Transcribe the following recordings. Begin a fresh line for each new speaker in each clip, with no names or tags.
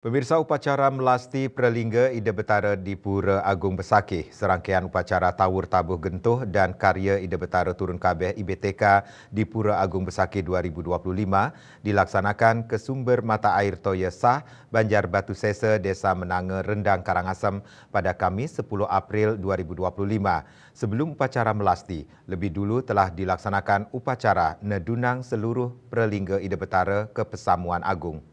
Pemirsa, upacara Melasti Pralingga Ida Betara di Pura Agung Besakih, serangkaian upacara Tawur Tabuh Gentuh dan Karya Ida Betara Turun Kabeh IBTK di Pura Agung Besakih 2025 dilaksanakan ke sumber mata air Toya Sah, Banjar Batu Sesa, Desa Menanga, Rendang, Karangasem pada Khamis 10 April 2025. Sebelum upacara Melasti, lebih dulu telah dilaksanakan upacara Nedunang seluruh Pralingga Ida Betara ke Pesamuan Agung.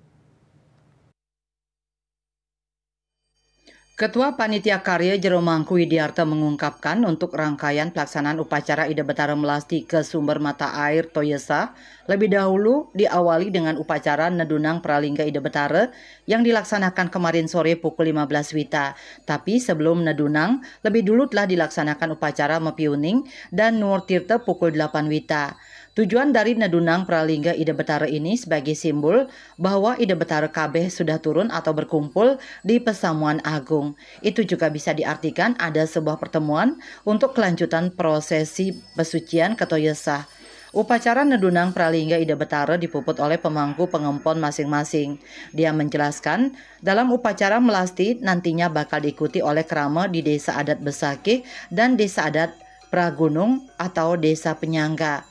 Ketua Panitia Karya Jero Mangku Widiarta mengungkapkan untuk rangkaian pelaksanaan upacara Ida Betara Melasti ke sumber mata air Toyesa, lebih dahulu diawali dengan upacara Nedunang Pralingga Ida Betara yang dilaksanakan kemarin sore pukul 15 Wita. Tapi sebelum Nedunang, lebih dulu telah dilaksanakan upacara Mepiuning dan Nur Tirta pukul 8 Wita. Tujuan dari Nedunang Pralingga Ida Betara ini sebagai simbol bahwa Ida Betara Kabeh sudah turun atau berkumpul di Pesamuan Agung. Itu juga bisa diartikan ada sebuah pertemuan untuk kelanjutan prosesi pesucian ke Toyesah. Upacara Nedunang Pralingga Ida Betara dipuput oleh pemangku pengempon masing-masing. Dia menjelaskan, dalam upacara Melasti nantinya bakal diikuti oleh kerama di Desa Adat Besakih dan Desa Adat Pragunung atau Desa Penyangga.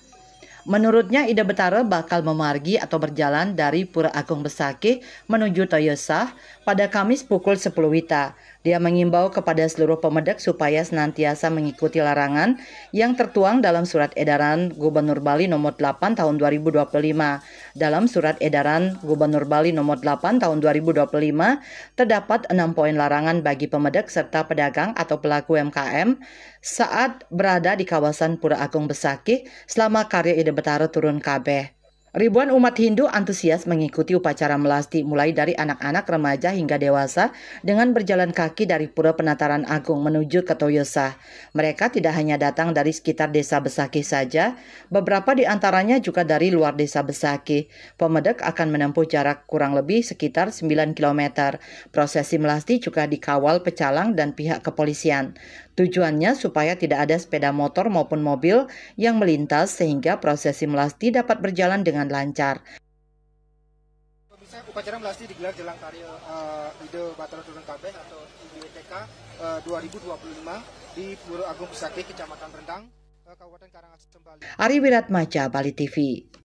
Menurutnya Ida Betara bakal memargi atau berjalan dari Pura Agung Besakih menuju Toyesah pada Kamis pukul 10 Wita. Dia mengimbau kepada seluruh pemedak supaya senantiasa mengikuti larangan yang tertuang dalam Surat Edaran Gubernur Bali Nomor 8 Tahun 2025. Dalam Surat Edaran Gubernur Bali Nomor 8 Tahun 2025 terdapat 6 poin larangan bagi pemedak serta pedagang atau pelaku UMKM saat berada di kawasan Pura Agung Besakih selama karya Ida Betara turun kabeh. Ribuan umat Hindu antusias mengikuti upacara Melasti mulai dari anak-anak, remaja hingga dewasa dengan berjalan kaki dari Pura Penataran Agung menuju ke Toyesah. Mereka tidak hanya datang dari sekitar desa Besakih saja, beberapa di antaranya juga dari luar desa Besakih. Pemedak akan menempuh jarak kurang lebih sekitar 9 km. Prosesi Melasti juga dikawal pecalang dan pihak kepolisian. Tujuannya supaya tidak ada sepeda motor maupun mobil yang melintas sehingga prosesi Melasti dapat berjalan dengan lancar.
Upacara Melasti digelar jelang karya Ida Betara Turun Kabeh atau IBTK 2025 di Pura Agung Besakih, Kecamatan Rendang, Kabupaten Karangasem, Bali.
Ari Wiratmaja, Bali TV.